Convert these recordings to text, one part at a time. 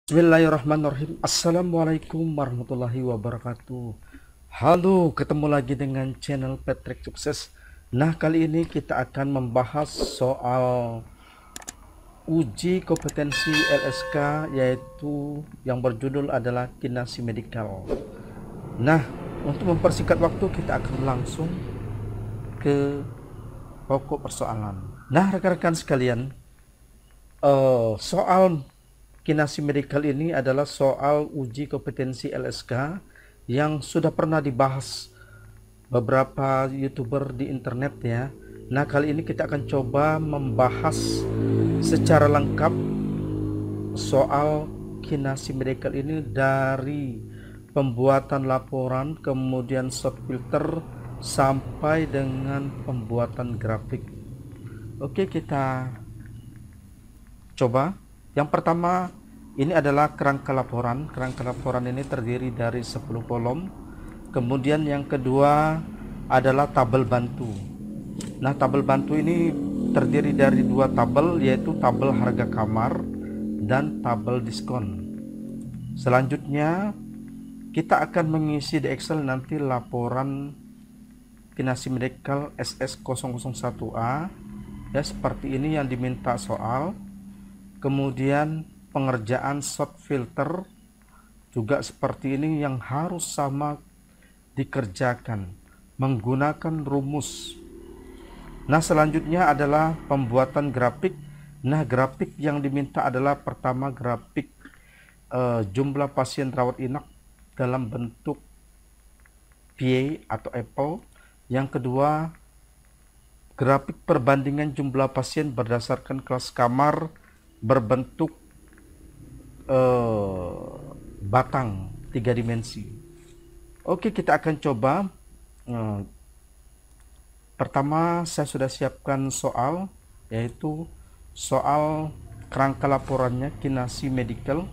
Bismillahirrahmanirrahim. Assalamualaikum warahmatullahi wabarakatuh. Halo, ketemu lagi dengan channel Patrick Sukses. Nah, kali ini kita akan membahas soal uji kompetensi LSK, yaitu yang berjudul adalah Kinasi Medikal. Nah, untuk mempersingkat waktu, kita akan langsung ke pokok persoalan. Nah, rekan-rekan sekalian, soal Kinasi Medikal ini adalah soal uji kompetensi LSK yang sudah pernah dibahas beberapa YouTuber di internet ya. Nah, kali ini kita akan coba membahas secara lengkap soal Kinasi Medikal ini dari pembuatan laporan, kemudian short filter sampai dengan pembuatan grafik. Oke, kita coba. Yang pertama, ini adalah kerangka laporan. Kerangka laporan ini terdiri dari 10 kolom. Kemudian yang kedua adalah tabel bantu. Nah, tabel bantu ini terdiri dari dua tabel, yaitu tabel harga kamar dan tabel diskon. Selanjutnya, kita akan mengisi di Excel nanti laporan Kinasi Medikal SS001A ya, seperti ini yang diminta soal. Kemudian pengerjaan short filter juga seperti ini yang harus sama dikerjakan menggunakan rumus. Nah, selanjutnya adalah pembuatan grafik. Nah, grafik yang diminta adalah pertama grafik jumlah pasien rawat inap dalam bentuk PA atau apple. Yang kedua, grafik perbandingan jumlah pasien berdasarkan kelas kamar berbentuk batang 3 dimensi. Oke, kita akan coba. Pertama, saya sudah siapkan soal, yaitu soal kerangka laporannya Kinasi Medikal.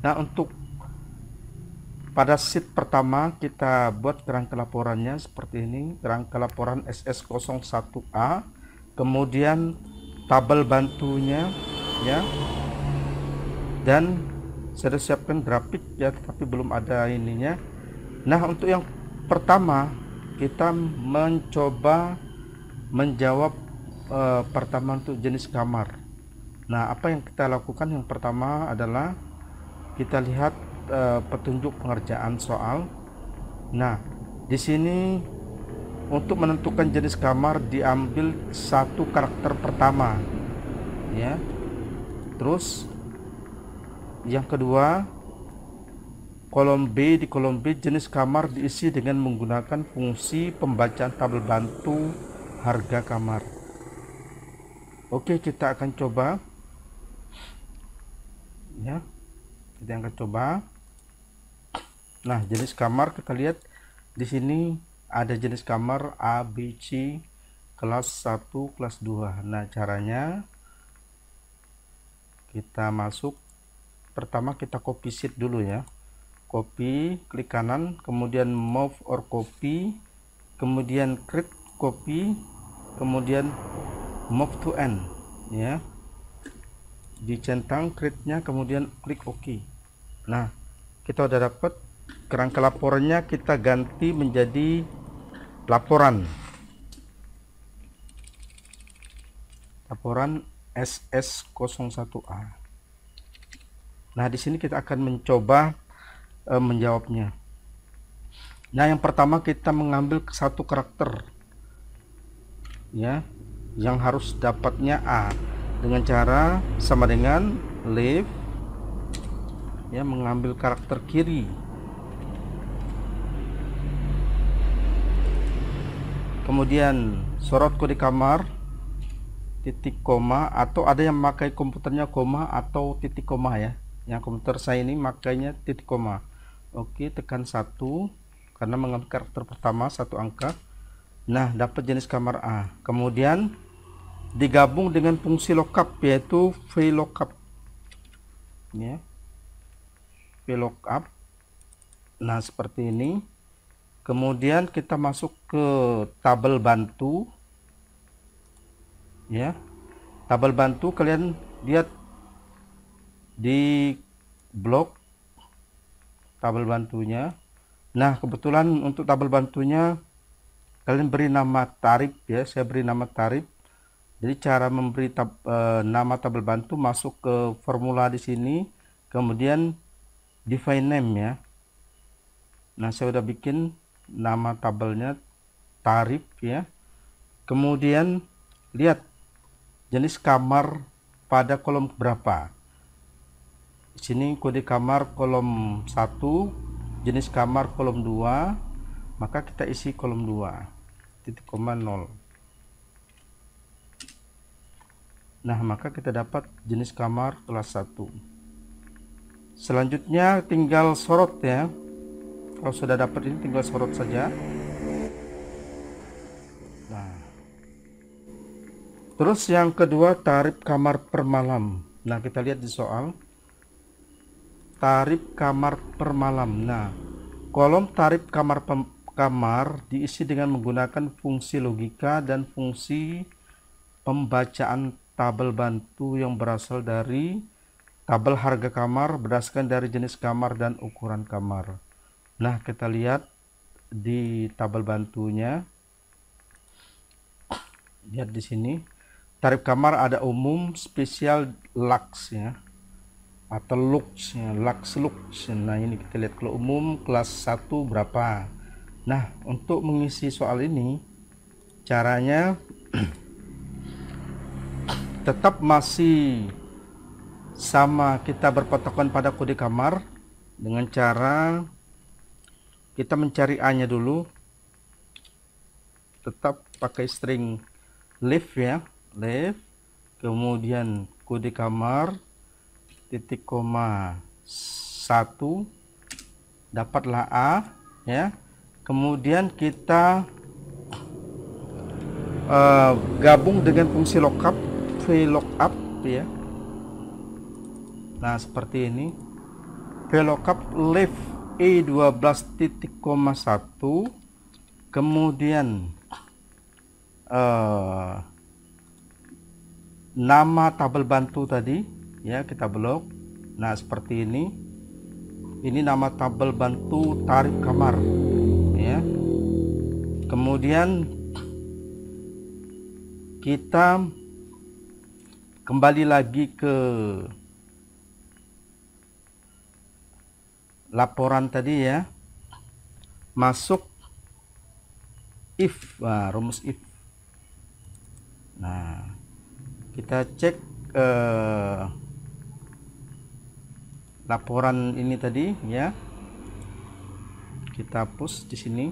Nah, untuk pada sheet pertama kita buat kerangka laporannya seperti ini, kerangka laporan SS01A, kemudian tabel bantunya ya, dan saya siapkan grafik ya, tapi belum ada ininya. Nah, untuk yang pertama kita mencoba menjawab pertama untuk jenis kamar. Nah, apa yang kita lakukan? Yang pertama adalah kita lihat petunjuk pengerjaan soal. Nah, di sini untuk menentukan jenis kamar diambil satu karakter pertama ya. Terus yang kedua, kolom B, di kolom B jenis kamar diisi dengan menggunakan fungsi pembacaan tabel bantu harga kamar. Oke, kita akan coba ya. Kita akan coba. Nah, jenis kamar kita lihat di sini ada jenis kamar A, B, C, kelas 1, kelas 2. Nah, caranya kita masuk, pertama kita copy sheet dulu ya, copy, klik kanan, kemudian move or copy, kemudian create copy, kemudian move to end ya, dicentang create-nya, kemudian klik OK. Nah, kita udah dapat kerangka laporannya, kita ganti menjadi laporan SS01A. Nah, di sini kita akan mencoba menjawabnya. Nah, yang pertama kita mengambil satu karakter ya, yang harus dapatnya A dengan cara sama dengan left ya, mengambil karakter kiri, kemudian sorot kode kamar titik koma, atau ada yang memakai komputernya koma atau titik koma ya. Yang komputer saya ini makainya titik koma. Oke, tekan 1 karena mengambil karakter pertama satu angka. Nah, dapat jenis kamar A. Kemudian digabung dengan fungsi lookup, yaitu VLOOKUP ya, VLOOKUP. Nah, seperti ini. Kemudian kita masuk ke tabel bantu ya. Tabel bantu kalian lihat di blok tabel bantunya. Nah, kebetulan untuk tabel bantunya kalian beri nama tarif ya, saya beri nama tarif. Jadi cara memberi nama tabel bantu, masuk ke formula di sini, kemudian define name ya. Nah, saya udah bikin nama tabelnya tarif ya. Kemudian lihat jenis kamar pada kolom berapa. Di sini kode kamar kolom 1, jenis kamar kolom 2, maka kita isi kolom 2, titik koma 0. Nah, maka kita dapat jenis kamar kelas 1. Selanjutnya tinggal sorot ya. Kalau sudah dapat ini tinggal sorot saja. Nah, terus yang kedua tarif kamar per malam. Nah, kita lihat di soal tarif kamar per malam. Nah, kolom tarif kamar diisi dengan menggunakan fungsi logika dan fungsi pembacaan tabel bantu yang berasal dari tabel harga kamar berdasarkan dari jenis kamar dan ukuran kamar. Nah, kita lihat di tabel bantunya. Lihat di sini. Tarif kamar ada umum, spesial, lux ya. Atau lux ya, lux. Nah, ini kita lihat kalau umum kelas 1 berapa. Nah, untuk mengisi soal ini caranya tetap masih sama, kita berpatokan pada kode kamar dengan cara kita mencari A-nya dulu. Tetap pakai string leaf ya, leaf, kemudian kode kamar titik koma 1, dapatlah A ya. Kemudian kita gabung dengan fungsi lookup, VLOOKUP ya. Nah, seperti ini. VLOOKUP leaf E12 titik koma 1, kemudian nama tabel bantu tadi ya, kita blok. Nah, seperti ini. Ini nama tabel bantu tarif kamar ya. Kemudian kita kembali lagi ke laporan tadi ya. Masuk if, rumus if. Nah, kita cek laporan ini tadi ya. Kita hapus di sini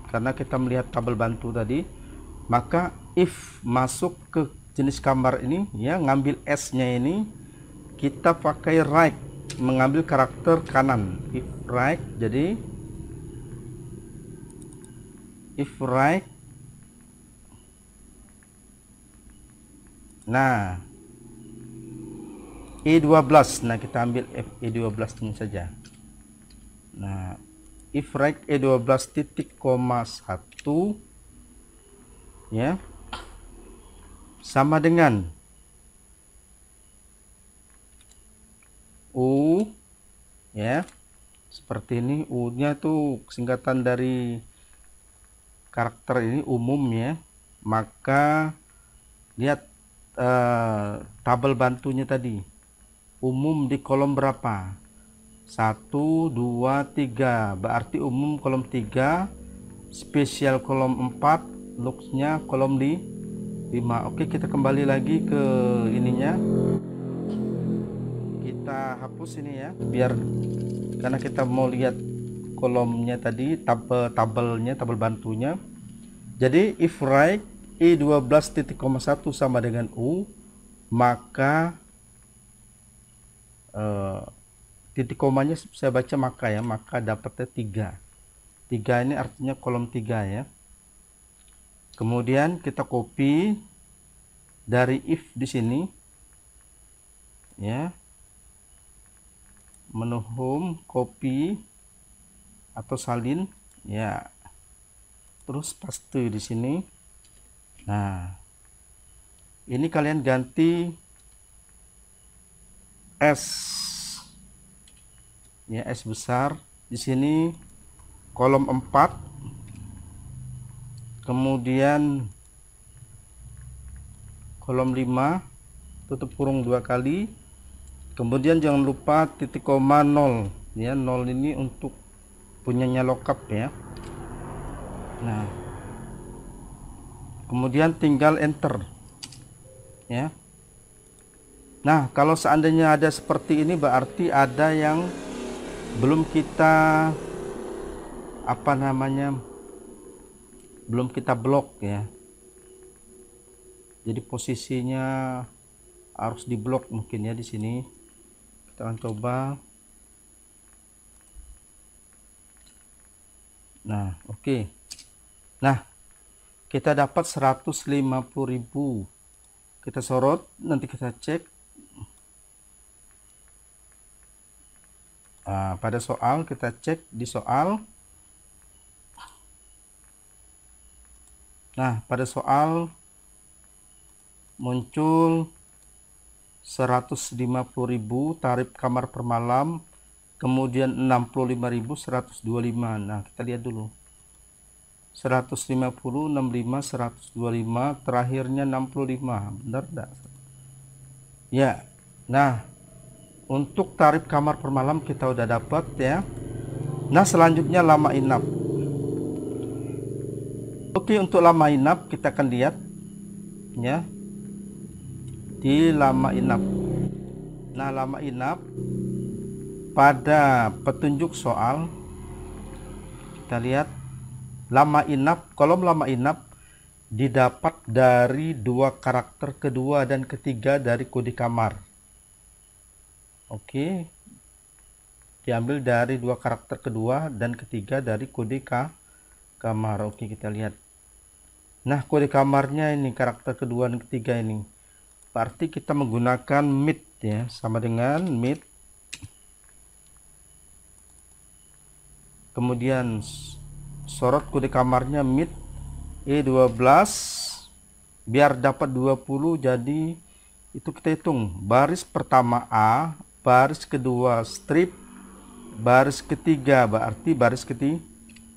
karena kita melihat tabel bantu tadi. Maka if masuk ke jenis kamar ini ya, ngambil S-nya ini, kita pakai right, mengambil karakter kanan. If right, jadi if right. Nah, E12. Nah, kita ambil E12 ini saja. Nah, if right E12 titik koma 1 ya, sama dengan U ya, seperti ini. U nya tuh singkatan dari karakter ini, umum ya. Maka lihat tabel bantunya tadi, umum di kolom berapa? 1, 2, 3, berarti umum kolom 3, spesial kolom 4, luxnya kolom 5. Oke, kita kembali lagi ke ininya. Kita hapus ini ya, biar, karena kita mau lihat kolomnya tadi, tabelnya, tabel bantunya. Jadi if right E12 titik koma 1 sama dengan U, maka titik komanya saya baca maka ya, maka dapatnya 3 ini artinya kolom 3 ya. Kemudian kita copy dari if di sini ya, menu home, copy atau salin ya, terus paste di sini. Nah, ini kalian ganti S ya, S besar. Di sini kolom 4, kemudian kolom 5 tutup kurung 2 kali, kemudian jangan lupa titik koma 0 ya, 0 ini untuk punyanya lookup ya. Nah, kemudian tinggal enter ya. Nah, kalau seandainya ada seperti ini berarti ada yang belum kita belum kita blok ya. Jadi posisinya harus diblok mungkin ya di sini. Kita akan coba. Nah, oke. Nah, kita dapat 150.000. Kita sorot, nanti kita cek. Nah, pada soal kita cek di soal. Nah, pada soal muncul 150.000 tarif kamar per malam, kemudian 65.125. Nah, kita lihat dulu. 150, 65, 125, terakhirnya 65. Benar enggak? Ya. Nah, untuk tarif kamar per malam kita udah dapat ya. Nah, selanjutnya lama inap. Oke, untuk lama inap kita akan lihat ya di lama inap. Nah, lama inap pada petunjuk soal kita lihat lama inap, kolom lama inap didapat dari 2 karakter kedua dan ketiga dari kode kamar. Oke, diambil dari 2 karakter kedua dan ketiga dari kode kamar. Oke, kita lihat. Nah, kode kamarnya ini karakter kedua dan ketiga ini. Berarti kita menggunakan mid ya, sama dengan mid. Kemudian sorot kode kamarnya mid E12 biar dapat 20, jadi itu kita hitung baris pertama A, baris kedua strip, baris ketiga berarti baris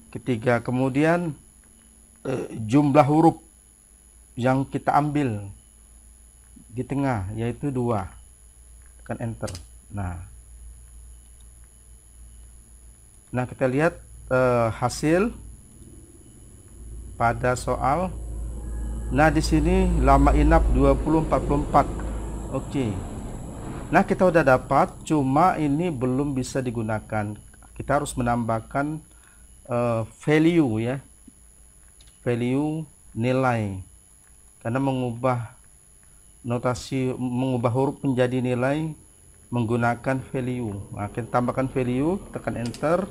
ketiga, kemudian jumlah huruf yang kita ambil di tengah yaitu 2, tekan enter. Nah kita lihat hasil pada soal. Nah, di sini lama inap 2044. Oke. Nah, kita udah dapat, cuma ini belum bisa digunakan. Kita harus menambahkan value ya. Value nilai. Karena mengubah notasi, mengubah huruf menjadi nilai menggunakan value. Nah, kita tambahkan value, tekan enter.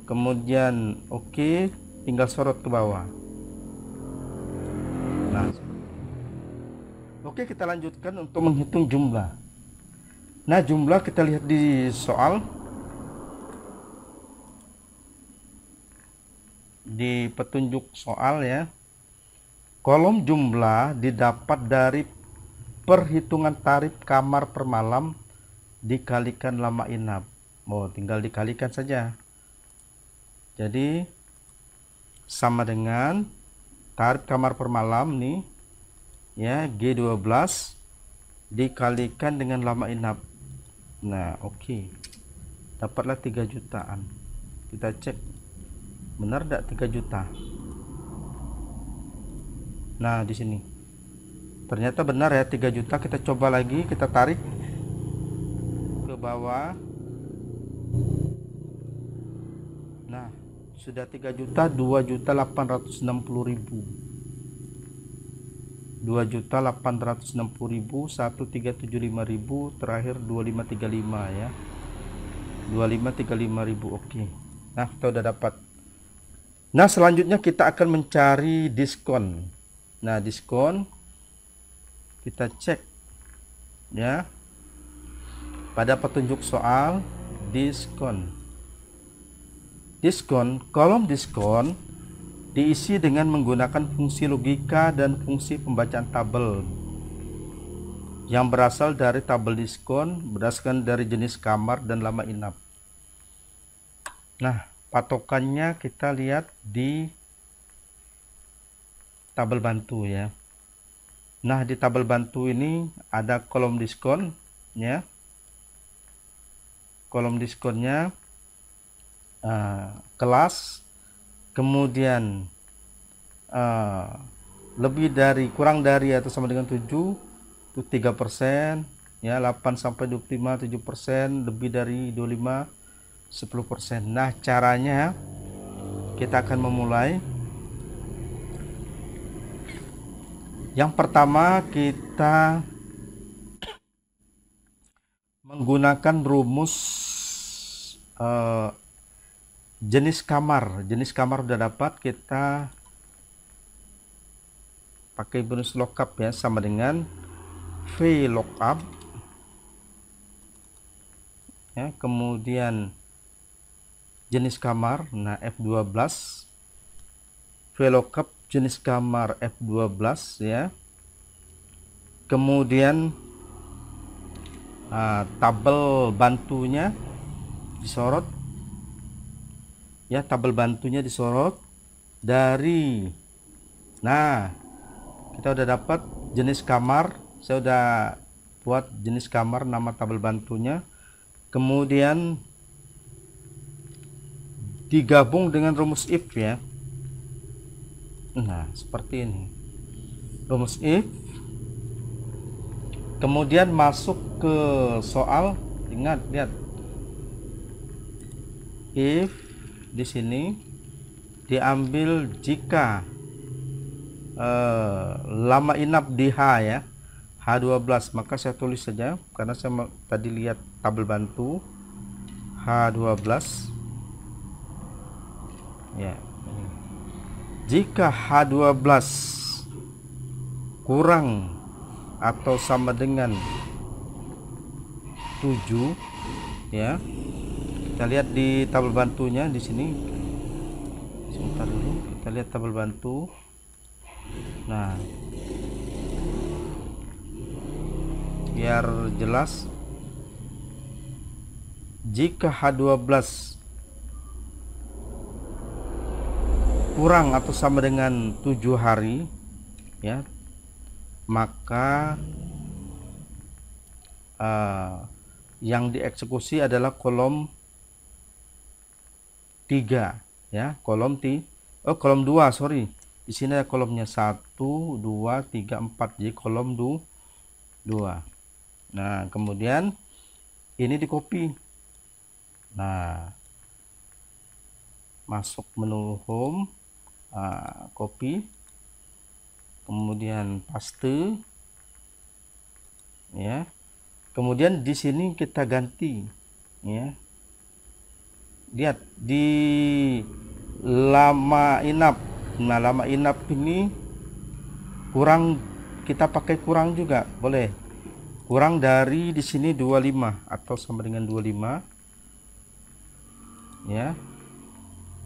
Kemudian oke, tinggal sorot ke bawah. Nah, oke, kita lanjutkan untuk menghitung jumlah. Nah, jumlah kita lihat di soal. Di petunjuk soal ya. Kolom jumlah didapat dari perhitungan tarif kamar per malam dikalikan lama inap. Oh, tinggal dikalikan saja. Jadi sama dengan tarif kamar per malam nih ya, G12 dikalikan dengan lama inap. Nah, oke. Dapatlah 3 jutaan. Kita cek benar enggak 3 juta. Nah, di sini ternyata benar ya 3 juta. Kita coba lagi, kita tarik ke bawah. Nah, sudah 3 juta, 2.860.000. 2.860.000, 1.375.000, terakhir 2.535 ya. 2.535.000. Oke. Nah, kita udah dapat. Nah, selanjutnya kita akan mencari diskon. Nah, diskon kita cek ya. Pada petunjuk soal diskon. Diskon, kolom diskon diisi dengan menggunakan fungsi logika dan fungsi pembacaan tabel. yang berasal dari tabel diskon berdasarkan dari jenis kamar dan lama inap. Nah, patokannya kita lihat di tabel bantu ya. Nah, di tabel bantu ini ada kolom diskon ya. Kolom diskonnya kelas, kemudian lebih dari, kurang dari atau sama dengan 7 itu 3% ya, 8 sampai 25 7%, lebih dari 25 10%. Nah, caranya kita akan memulai. Yang pertama, kita menggunakan rumus jenis kamar. Jenis kamar udah dapat, kita pakai bonus lookup ya, sama dengan VLOOKUP ya, kemudian jenis kamar, nah F12, VLOOKUP jenis kamar F12 ya, kemudian tabel bantunya disorot ya, tabel bantunya disorot dari, nah kita udah dapat jenis kamar, saya udah buat jenis kamar, nama tabel bantunya, kemudian digabung dengan rumus if ya. Nah, seperti ini rumus if, kemudian masuk ke soal. Ingat, lihat if di sini diambil jika lama inap di H ya, H12, maka saya tulis saja karena saya tadi lihat tabel bantu H12 ya. Jika H12 kurang atau sama dengan 7 ya, kita lihat di tabel bantunya di sini. Sebentar dulu, kita lihat tabel bantu. Nah, biar jelas, jika H12 kurang atau sama dengan 7 hari ya, maka yang dieksekusi adalah kolom 3 ya, kolom 2, sorry, di sini ada kolomnya 1 2 3 4, jadi kolom 2. Nah, kemudian ini di copy. Nah, masuk menu home, copy, kemudian paste ya, kemudian di sini kita ganti ya. Lihat di lama inap. Nah, lama inap ini kurang, kita pakai kurang juga boleh, kurang dari di sini 25 atau sama dengan 25 ya,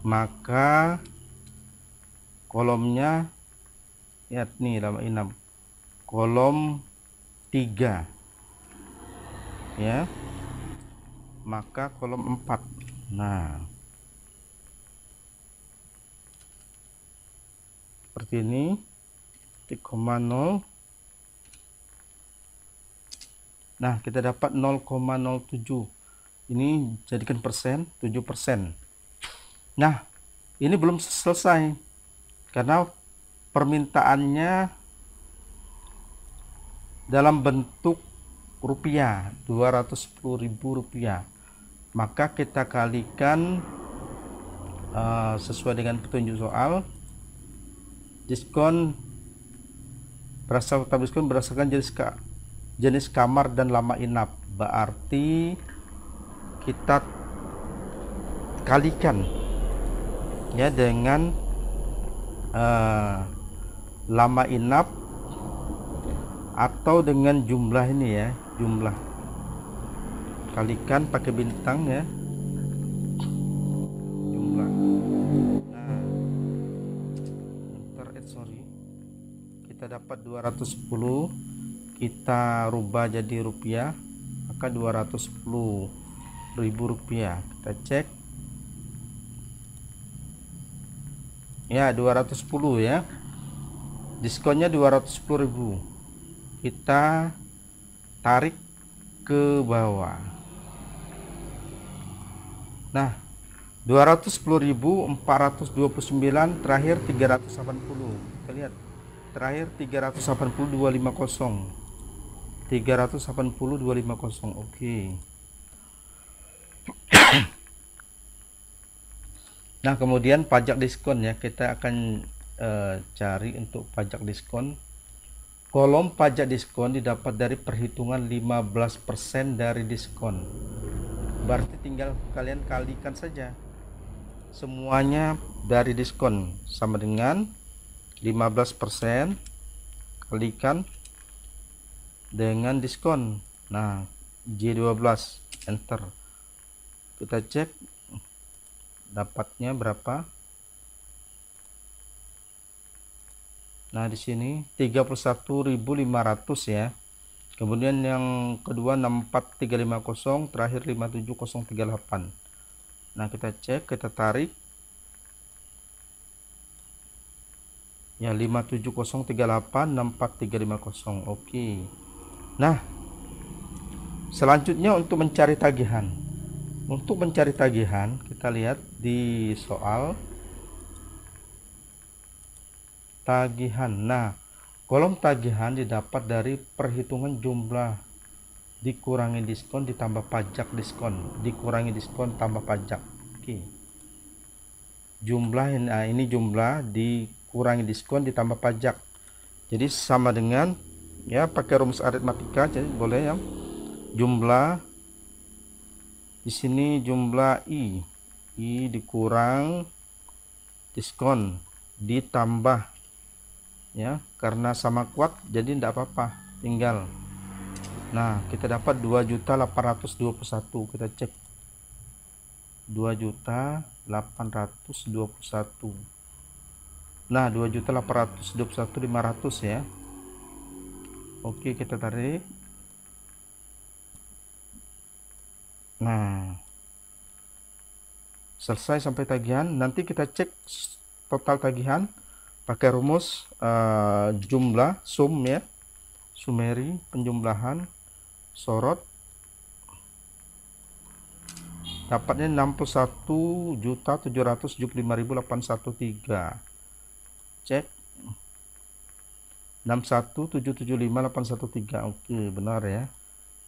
maka kolomnya lihat nih, lama inap kolom 3 ya, maka kolom 4. Nah, seperti ini, 0,0. Nah, kita dapat 0,07. Ini jadikan persen, 7%. Nah, ini belum selesai karena permintaannya dalam bentuk rupiah, 210.000 rupiah. Maka kita kalikan sesuai dengan petunjuk soal. Diskon berdasarkan jenis kamar dan lama inap, berarti kita kalikan ya dengan lama inap atau dengan jumlah ini ya, jumlah kalikan pakai bintang ya, jumlah. Nah, sorry, kita dapat 210, kita rubah jadi rupiah, maka 210.000 rupiah. Kita cek ya, 210 ya, diskonnya 210.000. Kita tarik ke bawah. Nah, 210.429, terakhir 380. Kita lihat terakhir 380.250. 380.250. Oke. Nah, kemudian pajak diskon ya, kita akan cari untuk pajak diskon. Kolom pajak diskon didapat dari perhitungan 15% dari diskon. Berarti tinggal kalian kalikan saja semuanya dari diskon, sama dengan 15% kalikan dengan diskon. Nah, J12, enter. Kita cek dapatnya berapa. Nah, di sini 31.500 ya. Kemudian yang kedua 64350, terakhir 57038. Nah, kita cek, kita tarik ya, 57038, 64350. Oke. Nah, selanjutnya untuk mencari tagihan. Untuk mencari tagihan, kita lihat di soal tagihan. Nah, kolom tagihan didapat dari perhitungan jumlah dikurangi diskon ditambah pajak diskon, dikurangi diskon tambah pajak. Oke. Jumlah ini jumlah dikurangi diskon ditambah pajak. Jadi sama dengan ya, pakai rumus aritmatika, jadi boleh ya. Jumlah di sini jumlah I dikurang diskon ditambah ya, karena sama kuat jadi tidak apa-apa, tinggal. Nah, kita dapat 2.821. Kita cek 2.821. Nah, 2.821.500 ya. Oke, kita tarik. Nah, selesai sampai tagihan. Nanti kita cek total tagihan pakai rumus jumlah sum ya, summary penjumlahan sorot, dapatnya 61.775.813. Cek 61.775.813. Oke, benar ya.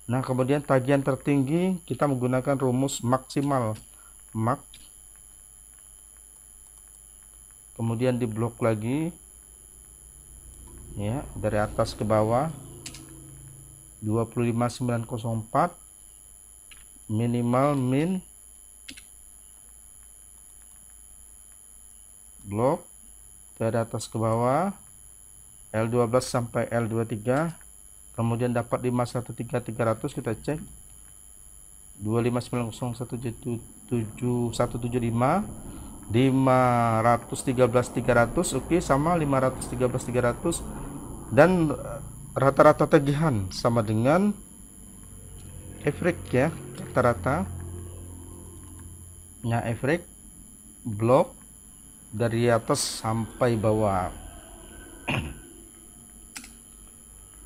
Nah, kemudian tagihan tertinggi kita menggunakan rumus maksimal mak, kemudian di blok lagi ya, dari atas ke bawah 25.904 minimal min blok dari atas ke bawah L12 sampai L23, kemudian dapat 513.300. kita cek 25.901.175 513.300. Oke, sama 513.300, dan rata-rata tagihan sama dengan average ya, rata-rata nya average blok dari atas sampai bawah.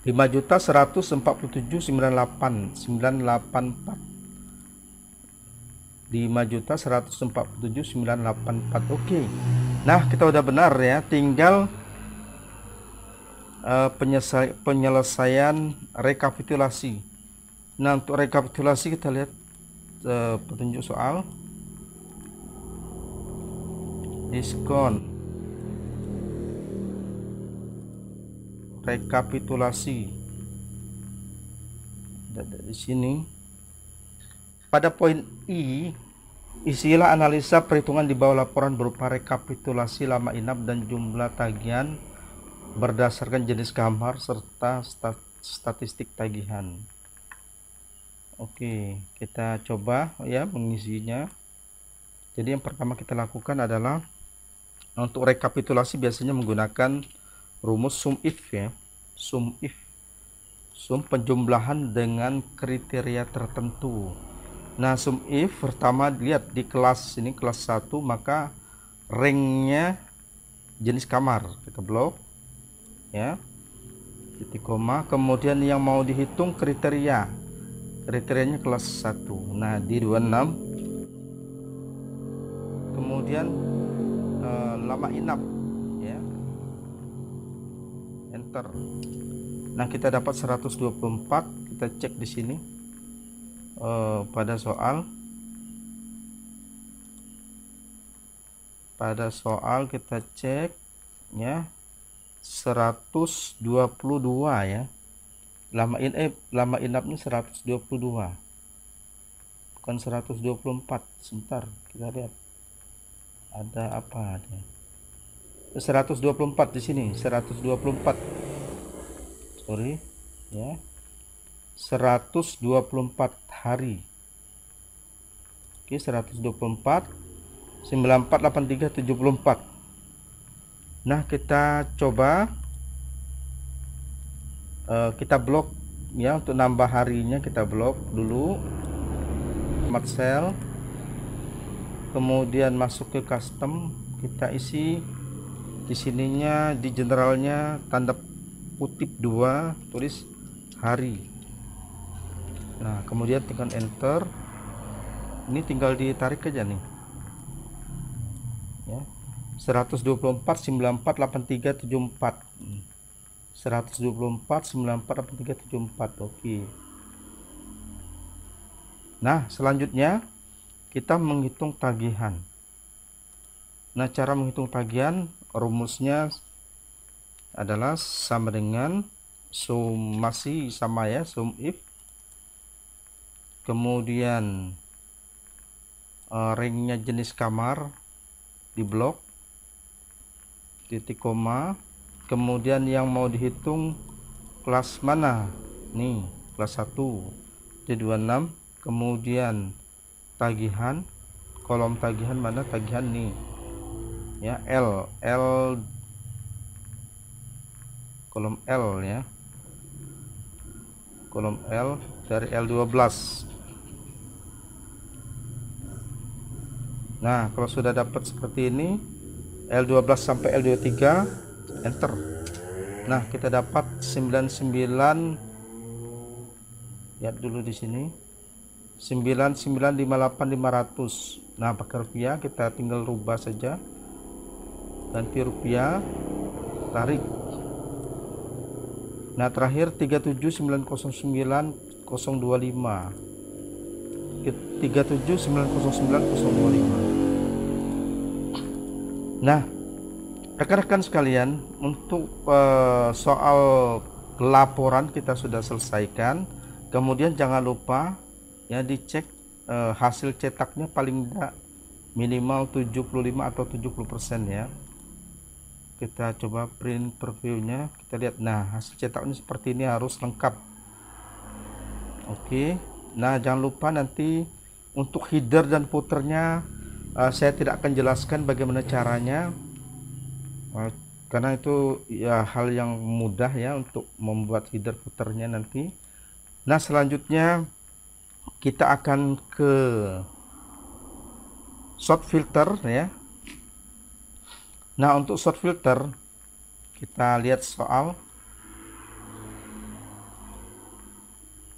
5.147.984 5.147.984. Oke. Nah, kita udah benar ya, tinggal penyelesaian rekapitulasi. Nah, untuk rekapitulasi kita lihat petunjuk soal diskon, rekapitulasi di sini. Pada poin I, isilah analisa perhitungan di bawah laporan berupa rekapitulasi lama inap dan jumlah tagihan berdasarkan jenis kamar serta statistik tagihan. Oke, kita coba ya mengisinya. Jadi yang pertama kita lakukan adalah untuk rekapitulasi biasanya menggunakan rumus sum if ya. Sum if. sum penjumlahan dengan kriteria tertentu. Nah, sum if pertama lihat di kelas ini, kelas 1, maka ranknya jenis kamar kita blok ya, titik koma, kemudian yang mau dihitung kriterianya kelas 1. Nah, di 26, kemudian lama inap ya, enter. Nah, kita dapat 124. Kita cek di sini pada soal kita cek ya, 122 ya. Lama inapnya 122, bukan 124. Sebentar, kita lihat ada apa dia. 124 di sini, 124. Sorry ya. 124 hari. Oke, 124 94 83 74. Nah, kita coba kita blok ya, untuk nambah harinya kita blok dulu smart cell, kemudian masuk ke custom, kita isi di sininya, di generalnya tanda kutip 2, tulis hari. Nah, kemudian tekan enter. Ini tinggal ditarik aja nih ya, 124 94 83 74. 124 94 83 74. Oke. Nah, selanjutnya kita menghitung tagihan. Nah, cara menghitung tagihan rumusnya adalah sama dengan sum, masih sama ya, sum if, kemudian ranknya jenis kamar di blok, titik koma, kemudian yang mau dihitung kelas mana nih, kelas 1 di 26, kemudian tagihan, kolom tagihan mana, tagihan nih ya, L kolom L ya, kolom L dari L12. Nah, kalau sudah dapat seperti ini, L12 sampai L23, enter. Nah, kita dapat 99, lihat dulu di sini, 9958.500. Nah, pakai rupiah, kita tinggal rubah saja, ganti rupiah, tarik. Nah, terakhir 37909.025, 37909.025. Nah, rekan-rekan sekalian, untuk soal laporan kita sudah selesaikan. Kemudian jangan lupa ya, dicek hasil cetaknya paling tidak minimal 75 atau 70% ya. Kita coba print previewnya, kita lihat. Nah, hasil cetaknya seperti ini, harus lengkap. Oke. Nah, jangan lupa nanti untuk header dan footernya saya tidak akan jelaskan bagaimana caranya, karena itu ya hal yang mudah ya untuk membuat header footernya nanti. Nah, selanjutnya kita akan ke short filter ya. Nah, untuk short filter kita lihat soal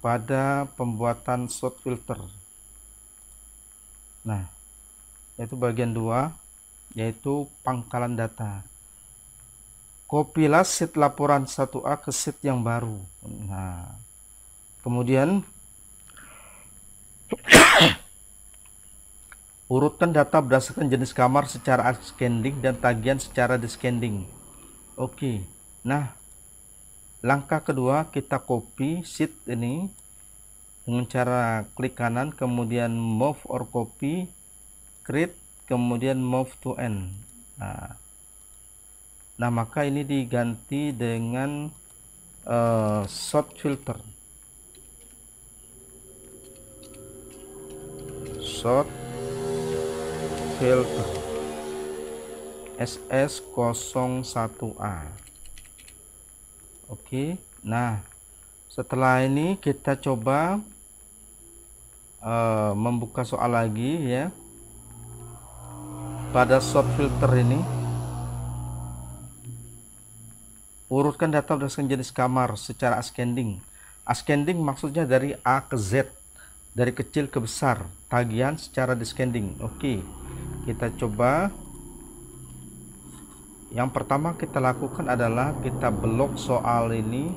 pada pembuatan short filter. Nah, yaitu bagian 2, yaitu pangkalan data. Kopilah sheet laporan 1A ke sheet yang baru. Nah, kemudian urutkan data berdasarkan jenis kamar secara ascending dan tagihan secara descending. Oke. Nah, langkah kedua, kita copy sheet ini dengan cara klik kanan, kemudian move or copy, create, kemudian move to end. Nah, maka ini diganti dengan short filter. Short filter SS01A. Oke. Nah, Setelah ini kita coba membuka soal lagi ya. Pada short filter ini, urutkan data berdasarkan jenis kamar secara ascending. Ascending maksudnya dari A ke Z, dari kecil ke besar. Tagihan secara descending. Oke, kita coba. Yang pertama kita lakukan adalah kita blok soal ini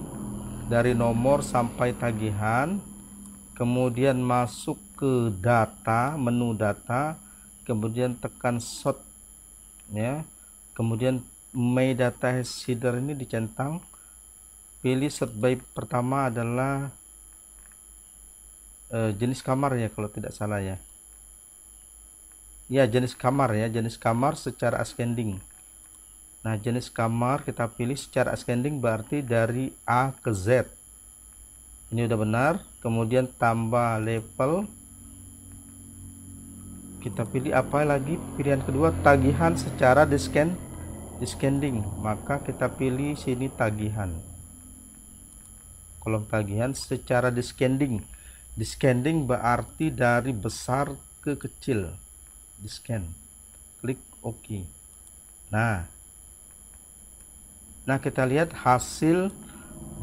dari nomor sampai tagihan, kemudian masuk ke data, menu data, kemudian tekan sort ya, kemudian my data header ini dicentang, pilih sort by pertama adalah jenis kamar ya kalau tidak salah ya, jenis kamar ya, jenis kamar secara ascending. Nah, jenis kamar kita pilih secara ascending berarti dari A ke Z. Ini udah benar. Kemudian tambah level. Kita pilih apa lagi? Pilihan kedua tagihan secara descending. Maka kita pilih sini tagihan. Kolom tagihan secara descending. Descending berarti dari besar ke kecil. Descend. Klik OK. Nah, kita lihat hasil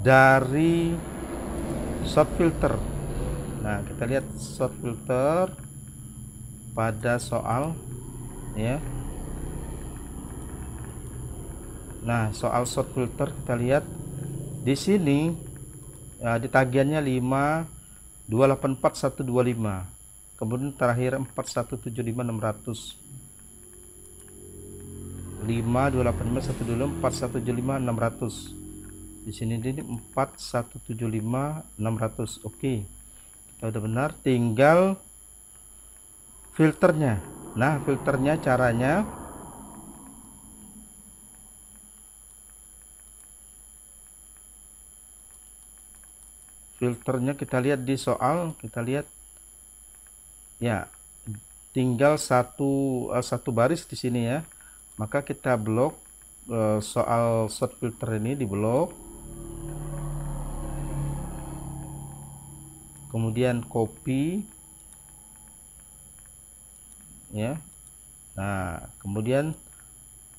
dari short filter. Nah, kita lihat short filter pada soal ya. Nah, soal short filter kita lihat di sini ya, di tagihannya 5 284 125. Kemudian terakhir 4175 600. 5 285 125 4175 600. Di sini ini 4175 600. Oke, kita udah benar, tinggal filternya. Nah, filternya caranya kita lihat di soal, kita lihat ya, tinggal satu baris di sini ya. Maka kita blok soal short filter ini, di blok, kemudian copy ya. Nah, kemudian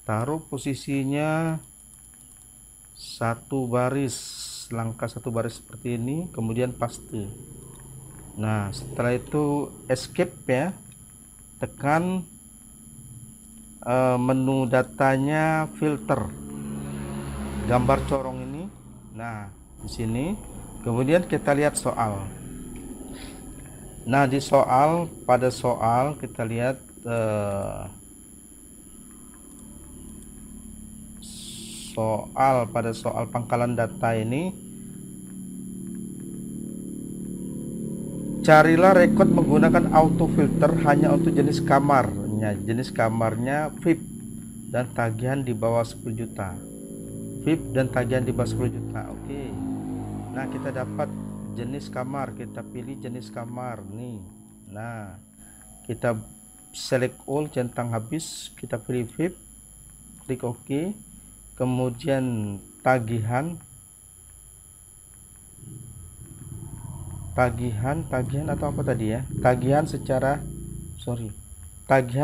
taruh posisinya satu baris, langkah satu baris seperti ini, kemudian paste. Nah, setelah itu escape ya, tekan menu datanya, filter gambar corong ini. Nah, di sini kemudian kita lihat soal. Nah, di soal, pada soal kita lihat pada soal pangkalan data ini, carilah record menggunakan auto filter hanya untuk jenis kamarnya. Jenis kamarnya VIP dan tagihan di bawah 10 juta. VIP dan tagihan di bawah 10 juta. Oke. Nah, kita dapat jenis kamar, kita pilih jenis kamar nih. Nah, kita select all, centang habis, kita pilih VIP, klik OK. Kemudian tagihan atau apa tadi ya, tagihan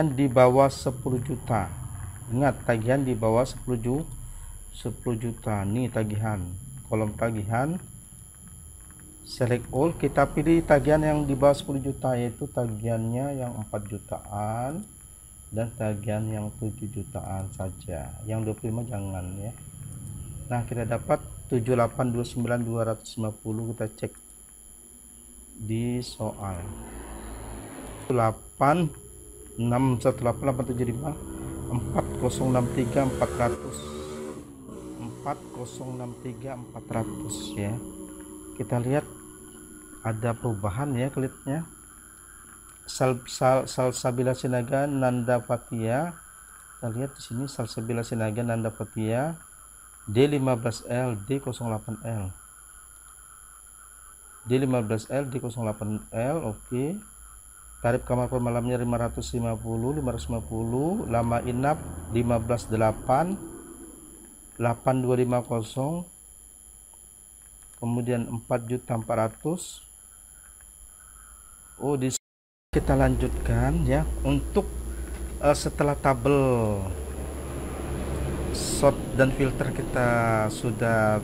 di bawah 10 juta. Ingat, tagihan di bawah 10 juta nih tagihan. Kolom tagihan, select all, kita pilih tagihan yang di bawah 10 juta, yaitu tagihannya yang 4 jutaan dan tagihan yang 7 jutaan saja, yang 25 jangan ya. Nah, kita dapat 7829.250. kita cek di soal 8618875 4063 400 ya. Kita lihat ada perubahan ya klipnya. Salsabila Sinaga Nanda Fatia, kita lihat di sini Salsabila Sinaga Nanda Fatia D15L D08L D08L. Oke. Tarif kamar per malamnya 550, lama inap 15.8 8250, kemudian 4.400.000. Oh, kita lanjutkan ya untuk setelah tabel sort dan filter kita sudah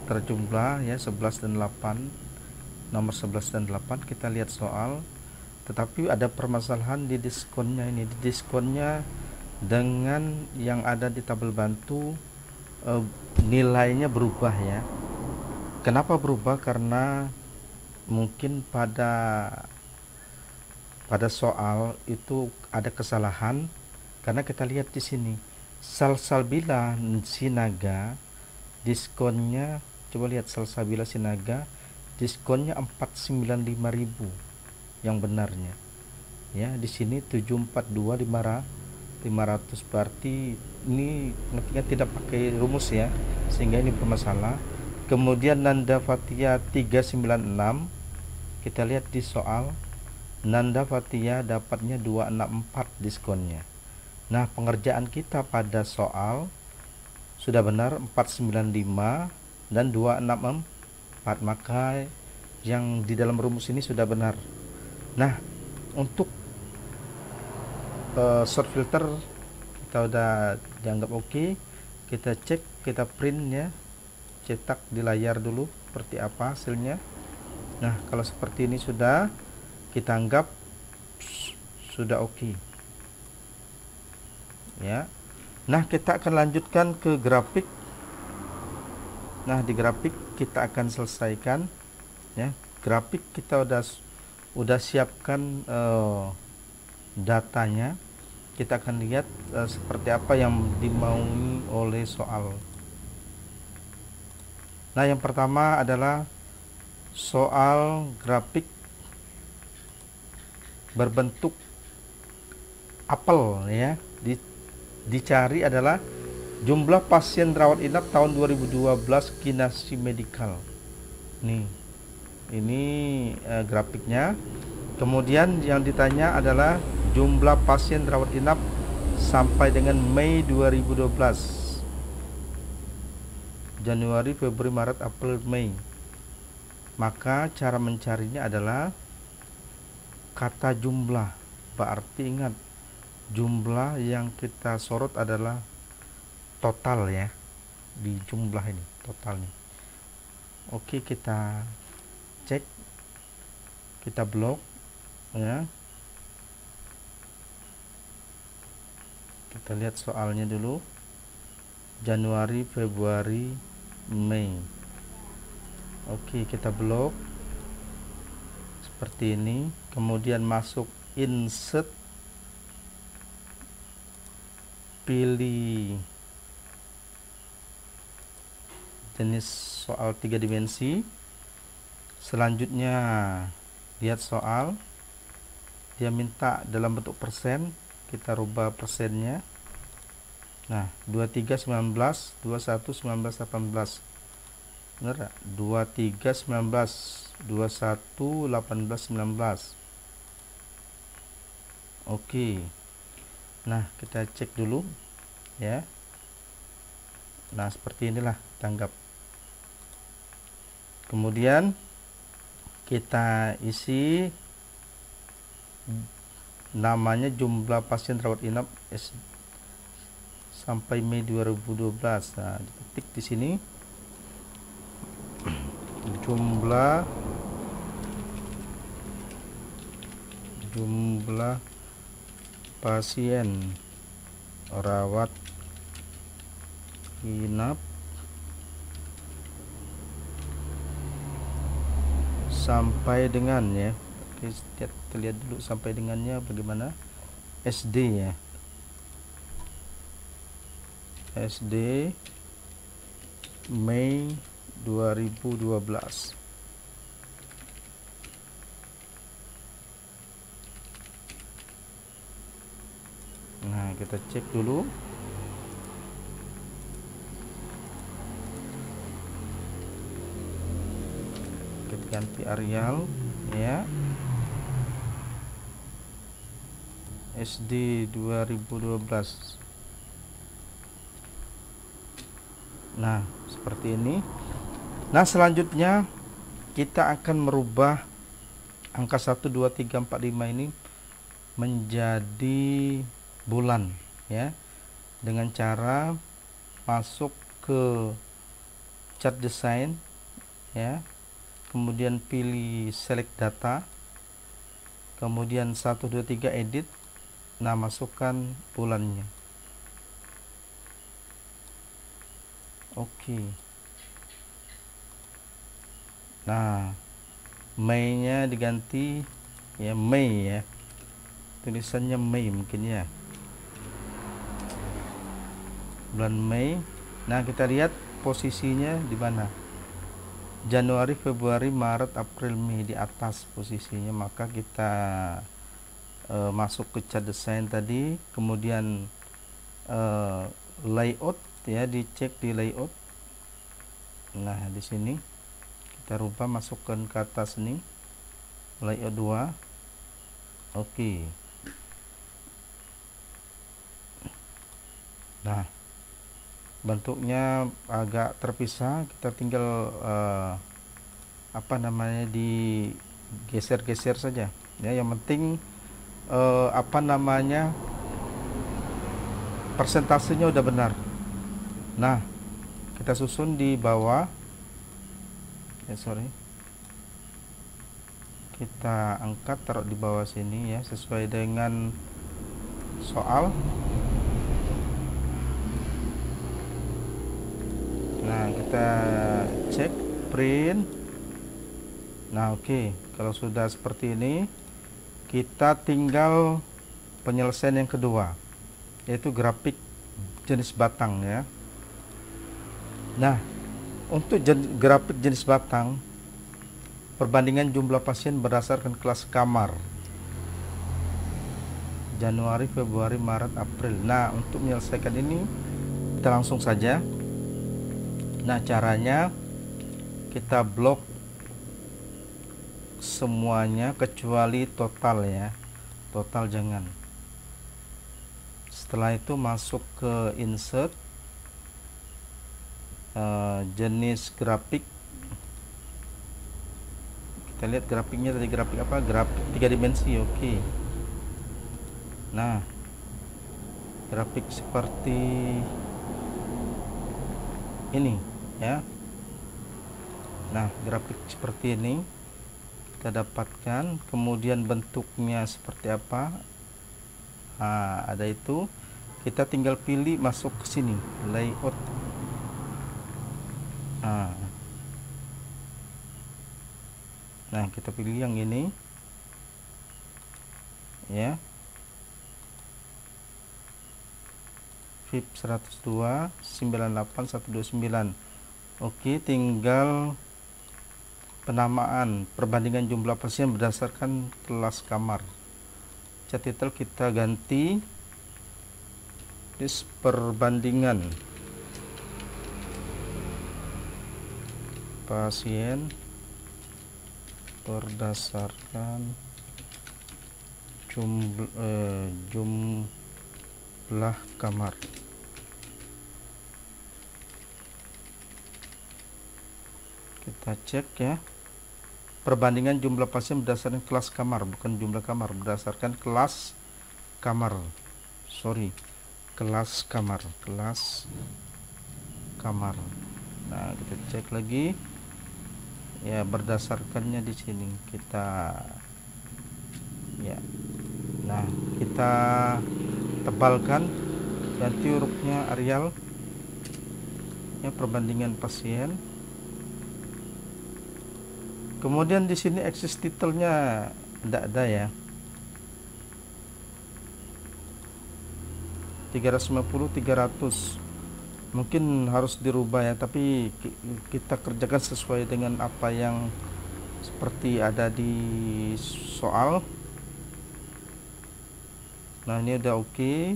terjumlah ya 11 dan 8, nomor 11 dan 8, kita lihat soal. Tetapi ada permasalahan di diskonnya ini. Di diskonnya dengan yang ada di tabel bantu nilainya berubah ya. Kenapa berubah? Karena mungkin pada soal itu ada kesalahan, karena kita lihat di sini Salsabila Sinaga diskonnya, coba lihat Salsabila Sinaga diskonnya 495.000 yang benarnya ya. Di sini 742.500, berarti ini ngetiknya tidak pakai rumus ya, sehingga ini bermasalah. Kemudian Nanda Fatia 396, kita lihat di soal Nanda Fatia dapatnya 264 diskonnya. Nah, pengerjaan kita pada soal sudah benar 495 dan 264, maka yang di dalam rumus ini sudah benar. Nah, untuk short filter kita udah dianggap oke. Kita cek, kita print ya, cetak di layar dulu seperti apa hasilnya. Nah, kalau seperti ini sudah kita anggap sudah oke ya. Nah, kita akan lanjutkan ke grafik. Nah, di grafik kita akan selesaikan ya. Grafik kita udah siapkan datanya. Kita akan lihat seperti apa yang dimaui oleh soal. Nah, yang pertama adalah soal grafik berbentuk apel ya. Dicari adalah jumlah pasien rawat inap tahun 2012 Kinasi Medical. Nih, ini grafiknya. Kemudian yang ditanya adalah jumlah pasien rawat inap sampai dengan Mei 2012. Januari, Februari, Maret, April, Mei. Maka cara mencarinya adalah kata jumlah. Berarti ingat, jumlah yang kita sorot adalah total ya. Di jumlah ini totalnya. Oke, kita cek, kita blok ya. Kita lihat soalnya dulu. Januari, Februari, Mei. Oke, kita blok seperti ini. Kemudian masuk insert, pilih jenis soal 3 dimensi. Selanjutnya lihat soal, dia minta dalam bentuk persen, kita rubah persennya. Nah, 23 19, 21 19 18. Benar enggak? 23 19, 21 18 19. Oke. Nah, kita cek dulu ya. Nah, seperti inilah tanggap. Kemudian kita isi namanya jumlah pasien rawat inap sampai Mei 2012. Nah, ketik di sini jumlah pasien rawat inap sampai dengan ya. Oke, kita lihat dulu sampai dengannya bagaimana. SD ya, SD Mei 2012. Nah, kita cek dulu. Kita ganti areal ya. SD 2012. Nah, seperti ini. Nah, selanjutnya kita akan merubah angka 1 2 3 4 5 ini menjadi bulan ya, dengan cara masuk ke chart design ya, kemudian pilih select data, kemudian 1 2 3 edit. Nah, masukkan bulannya. Oke. Nah, Mei-nya diganti ya Mei ya. Tulisannya Mei mungkin ya. Bulan Mei. Nah, kita lihat posisinya di mana. Januari, Februari, Maret, April, Mei di atas posisinya. Maka kita masuk ke chart design tadi, kemudian layout ya, dicek di layout. Nah, di sini kita rubah, masukkan ke atas nih layout 2. Oke. Nah, bentuknya agak terpisah, kita tinggal apa namanya, digeser-geser saja ya, yang penting apa namanya, persentasenya udah benar. Nah, kita susun di bawah kita angkat, taruh di bawah sini ya, sesuai dengan soal. Nah, kita cek print. Nah, oke. Kalau sudah seperti ini, kita tinggal penyelesaian yang kedua, yaitu grafik jenis batang ya. Nah, untuk grafik jenis batang, perbandingan jumlah pasien berdasarkan kelas kamar Januari, Februari, Maret, April. Nah, untuk menyelesaikan ini kita langsung saja. Nah, caranya kita blok semuanya kecuali total ya. Total jangan. Setelah itu masuk ke insert, jenis grafik. Kita lihat grafiknya tadi, grafik apa? Grafik 3 dimensi. Oke. Nah, grafik seperti ini ya. Nah, grafik seperti ini kita dapatkan, kemudian bentuknya seperti apa. Nah, ada itu, kita tinggal pilih, masuk ke sini layout. Nah, kita pilih yang ini ya, VIP 102 98 129. Oke, tinggal penamaan perbandingan jumlah pasien berdasarkan kelas kamar. Chat title kita ganti perbandingan pasien berdasarkan jumlah kamar. Kita cek ya, perbandingan jumlah pasien berdasarkan kelas kamar, bukan jumlah kamar, berdasarkan kelas kamar. Kelas kamar. Nah, kita cek lagi ya, berdasarkannya di sini kita ya. Nah, kita tebalkan, ganti hurufnya Arial ya, perbandingan pasien. Kemudian di sini access titelnya tidak ada ya, 350 300 mungkin harus dirubah ya, tapi kita kerjakan sesuai dengan apa yang seperti ada di soal. Nah, ini udah oke.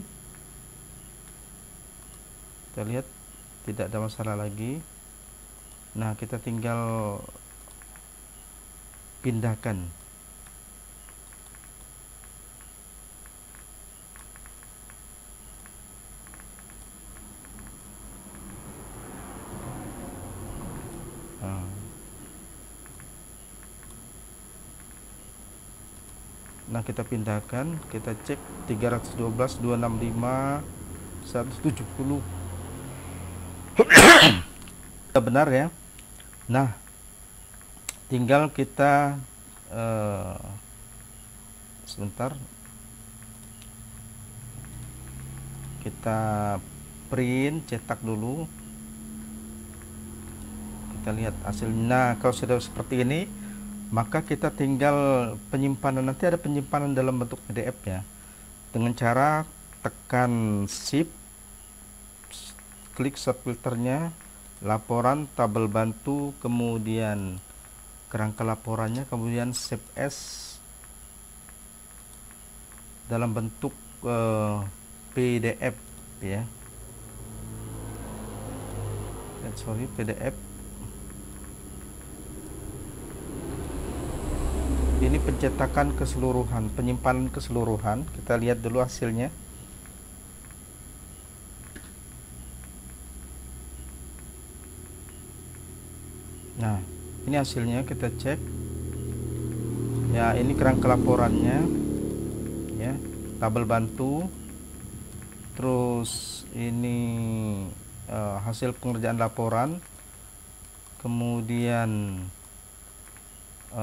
Kita lihat tidak ada masalah lagi. Nah, kita tinggal pindahkan. Nah, Nah, kita pindahkan, kita cek 312 265 170. Sudah benar ya. Nah, tinggal kita sebentar, kita print, cetak dulu, kita lihat hasilnya. Nah, kalau sudah seperti ini, maka kita tinggal penyimpanan. Nanti ada penyimpanan dalam bentuk PDF ya, dengan cara tekan shift, klik short filternya, laporan, tabel bantu, kemudian kerangka laporannya, kemudian save as dalam bentuk PDF ya, PDF. Ini pencetakan keseluruhan, penyimpanan keseluruhan. Kita lihat dulu hasilnya. Nah, ini hasilnya, kita cek ya. Ini kerangka laporannya ya, tabel bantu, terus ini hasil pengerjaan laporan, kemudian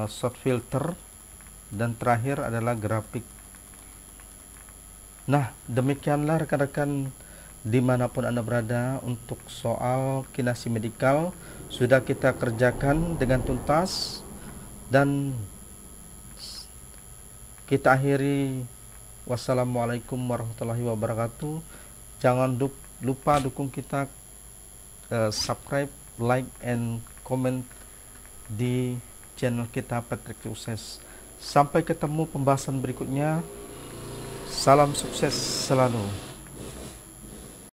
short filter, dan terakhir adalah grafik. Nah, demikianlah rekan-rekan dimanapun Anda berada, untuk soal kinasi medikal sudah kita kerjakan dengan tuntas, dan kita akhiri. Wassalamualaikum warahmatullahi wabarakatuh. Jangan lupa dukung kita, subscribe, like, and comment di channel kita Patrick Sukses. Sampai ketemu pembahasan berikutnya. Salam sukses selalu.